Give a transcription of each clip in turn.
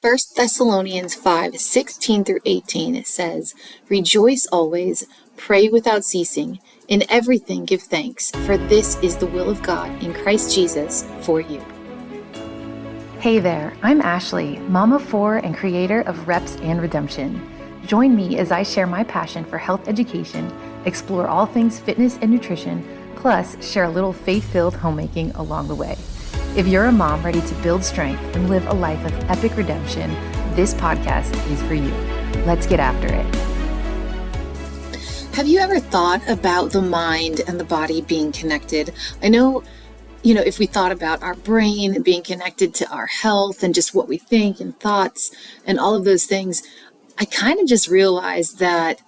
1 Thessalonians 5:16 through 18 says, "Rejoice always, pray without ceasing, in everything give thanks, for this is the will of God in Christ Jesus for you." Hey there, I'm Ashley, mom of 4 and creator of Reps and Redemption. Join me as I share my passion for health education, explore all things fitness and nutrition, plus share a little faith-filled homemaking along the way. If you're a mom ready to build strength and live a life of epic redemption, this podcast is for you. Let's get after it. Have you ever thought about the mind and the body being connected? I know, if we thought about our brain being connected to our health and just what we think and thoughts and all of those things, I kind of just realized that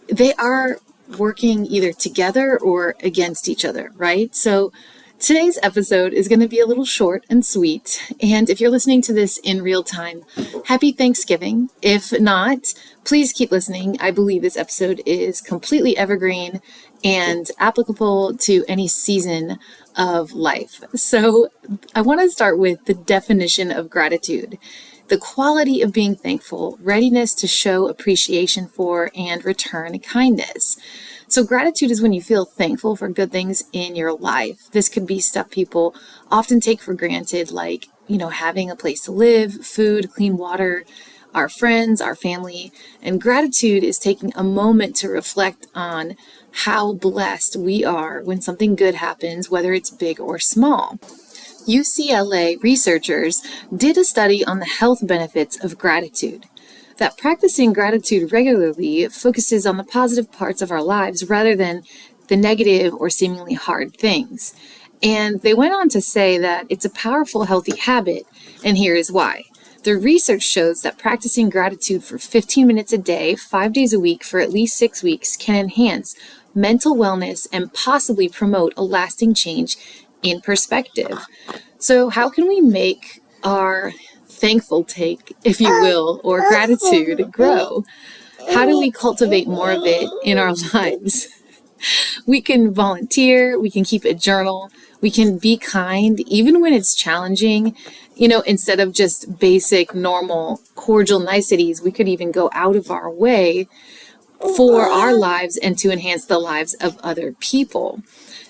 they are working either together or against each other, right? So today's episode is going to be a little short and sweet. And if you're listening to this in real time, happy Thanksgiving. If not, please keep listening. I believe this episode is completely evergreen and applicable to any season of life. So I want to start with the definition of gratitude. The quality of being thankful, readiness to show appreciation for and return kindness. So gratitude is when you feel thankful for good things in your life. This could be stuff people often take for granted, like, having a place to live, food, clean water, our friends, our family. And gratitude is taking a moment to reflect on how blessed we are when something good happens, whether it's big or small. UCLA researchers did a study on the health benefits of gratitude. That practicing gratitude regularly focuses on the positive parts of our lives rather than the negative or seemingly hard things. And they went on to say that it's a powerful, healthy habit, and here is why. The research shows that practicing gratitude for 15 minutes a day, 5 days a week for at least 6 weeks can enhance mental wellness and possibly promote a lasting change in perspective. So how can we make our thankful take, if you will, or gratitude grow? How do we cultivate more of it in our lives? We can volunteer, we can keep a journal, we can be kind, even when it's challenging. Instead of just basic, normal, cordial niceties, we could even go out of our way for our lives and to enhance the lives of other people.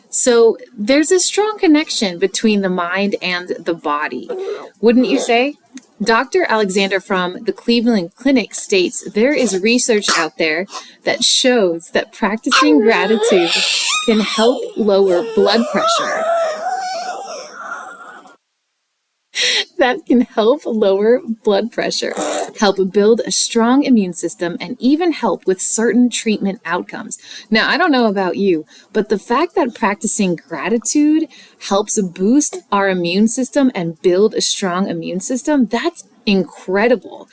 So there's a strong connection between the mind and the body, wouldn't you say? Dr. Alexander from the Cleveland Clinic states there is research out there that shows that practicing gratitude can help lower blood pressure. That can help lower blood pressure, help build a strong immune system, and even help with certain treatment outcomes. Now, I don't know about you, but the fact that practicing gratitude helps boost our immune system and build a strong immune system, that's incredible.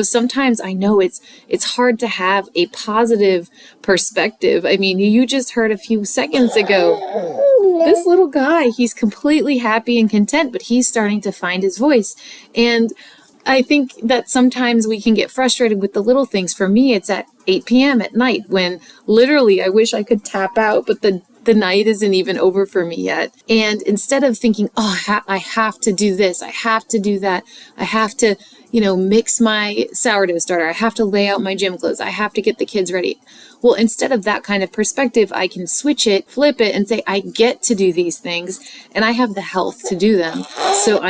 Sometimes I know it's hard to have a positive perspective. I mean, you just heard a few seconds ago, this little guy, he's completely happy and content, but he's starting to find his voice. And I think that sometimes we can get frustrated with the little things. For me, it's at 8 p.m. at night when literally I wish I could tap out, but the night isn't even over for me yet. And instead of thinking, I have to do this, I have to do that, I have to, mix my sourdough starter, I have to lay out my gym clothes, I have to get the kids ready. Well, instead of that kind of perspective, I can switch it, flip it, and say, I get to do these things, and I have the health to do them. So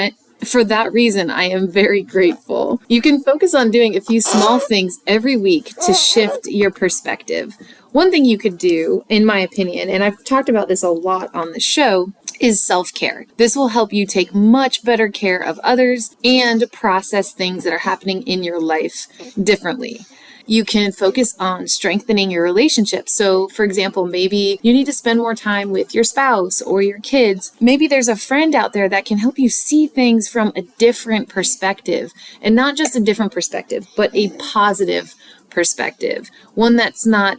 for that reason, I am very grateful. You can focus on doing a few small things every week to shift your perspective. One thing you could do, in my opinion, and I've talked about this a lot on the show, is self-care. This will help you take much better care of others and process things that are happening in your life differently. You can focus on strengthening your relationship. So, for example, maybe you need to spend more time with your spouse or your kids. Maybe there's a friend out there that can help you see things from a different perspective, and not just a different perspective, but a positive perspective. One that's not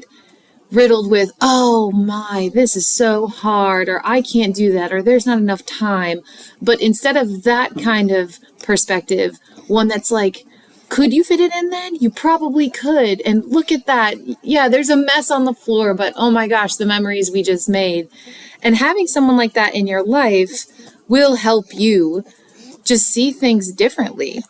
riddled with, oh my, this is so hard, or I can't do that, or there's not enough time. But instead of that kind of perspective, one that's like, could you fit it in then? You probably could. And look at that. Yeah, there's a mess on the floor, but oh my gosh, the memories we just made. And having someone like that in your life will help you just see things differently.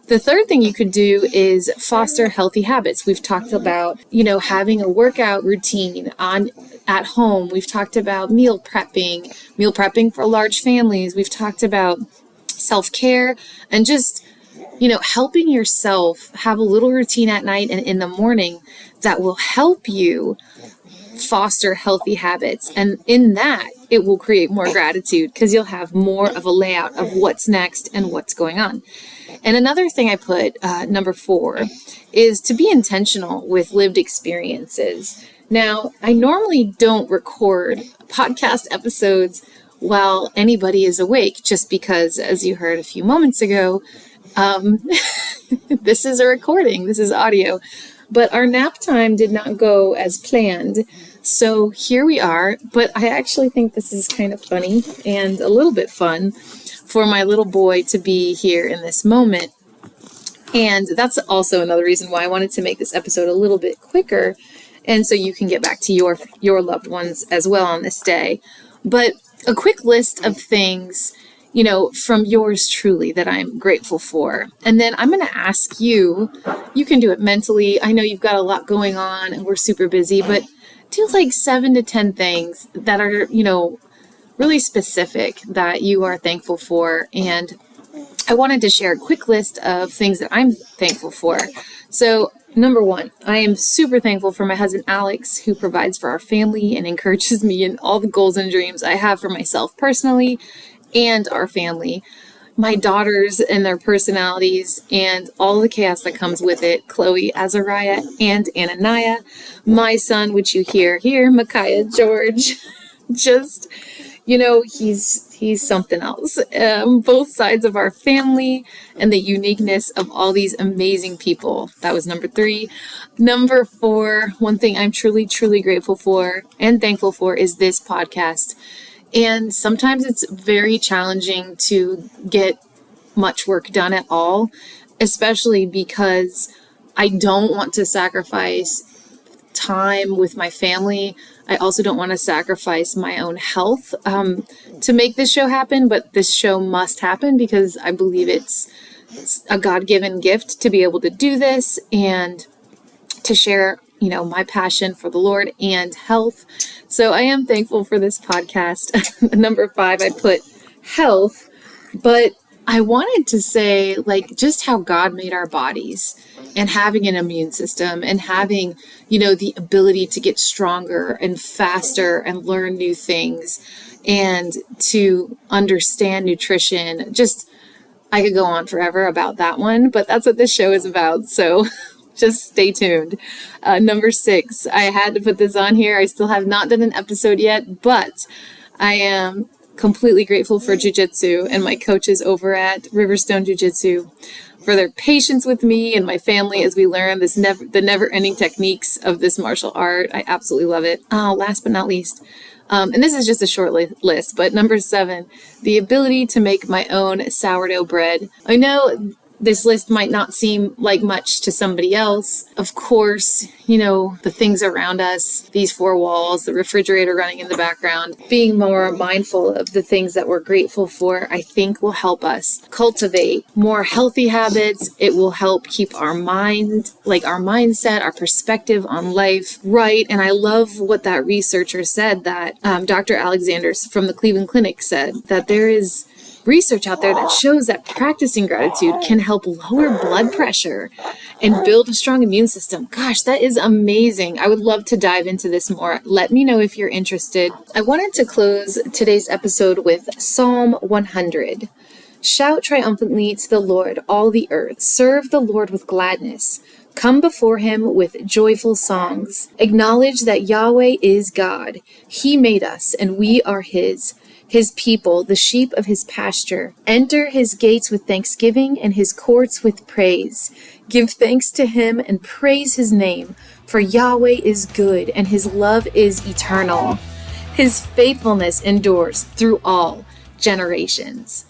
The third thing you could do is foster healthy habits. We've talked about, having a workout routine at home. We've talked about meal prepping for large families. We've talked about self-care and just, helping yourself have a little routine at night and in the morning that will help you foster healthy habits. And in that, it will create more gratitude because you'll have more of a layout of what's next and what's going on. And another thing I put, number 4, is to be intentional with lived experiences. Now, I normally don't record podcast episodes while anybody is awake, just because, as you heard a few moments ago, this is a recording, this is audio. But our nap time did not go as planned. So here we are, but I actually think this is kind of funny and a little bit fun for my little boy to be here in this moment. And that's also another reason why I wanted to make this episode a little bit quicker, and so you can get back to your loved ones as well on this day. But a quick list of things, from yours truly that I'm grateful for. And then I'm going to ask you can do it mentally. I know you've got a lot going on and we're super busy, but do like 7 to 10 things that are, really specific that you are thankful for. And I wanted to share a quick list of things that I'm thankful for. So number 1, I am super thankful for my husband, Alex, who provides for our family and encourages me in all the goals and dreams I have for myself personally and our family. My daughters and their personalities and all the chaos that comes with it, Chloe, Azariah, and Ananiah. My son, which you hear here, Micaiah George, just, he's something else. Both sides of our family and the uniqueness of all these amazing people. That was number 3. Number 4, one thing I'm truly, truly grateful for and thankful for is this podcast. And sometimes it's very challenging to get much work done at all, especially because I don't want to sacrifice time with my family. I also don't want to sacrifice my own health to make this show happen, but this show must happen because I believe it's a God-given gift to be able to do this and to share my passion for the Lord and health. So I am thankful for this podcast. Number 5, I put health, but I wanted to say just how God made our bodies and having an immune system and having, the ability to get stronger and faster and learn new things and to understand nutrition. I could go on forever about that one, but that's what this show is about. So just stay tuned. Number 6, I had to put this on here. I still have not done an episode yet, but I am completely grateful for jiu-jitsu and my coaches over at Riverstone Jiu-Jitsu for their patience with me and my family as we learn the never-ending techniques of this martial art. I absolutely love it. Last but not least, and this is just a short list, but number 7, the ability to make my own sourdough bread. I know this list might not seem like much to somebody else. Of course, the things around us, these 4 walls, the refrigerator running in the background, being more mindful of the things that we're grateful for, I think will help us cultivate more healthy habits. It will help keep our mindset, our perspective on life right. And I love what that researcher said that Dr. Alexander from the Cleveland Clinic said, that there is research out there that shows that practicing gratitude can help lower blood pressure and build a strong immune system. Gosh, that is amazing. I would love to dive into this more. Let me know if you're interested. I wanted to close today's episode with Psalm 100. Shout triumphantly to the Lord, all the earth. Serve the Lord with gladness. Come before him with joyful songs. Acknowledge that Yahweh is God. He made us, and we are his people, the sheep of his pasture. Enter his gates with thanksgiving and his courts with praise. Give thanks to him and praise his name, for Yahweh is good and his love is eternal. His faithfulness endures through all generations.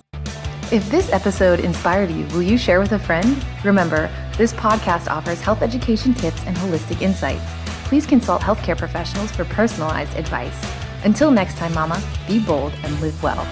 If this episode inspired you, will you share with a friend? Remember, this podcast offers health education tips and holistic insights. Please consult healthcare professionals for personalized advice. Until next time, Mama, be bold and live well.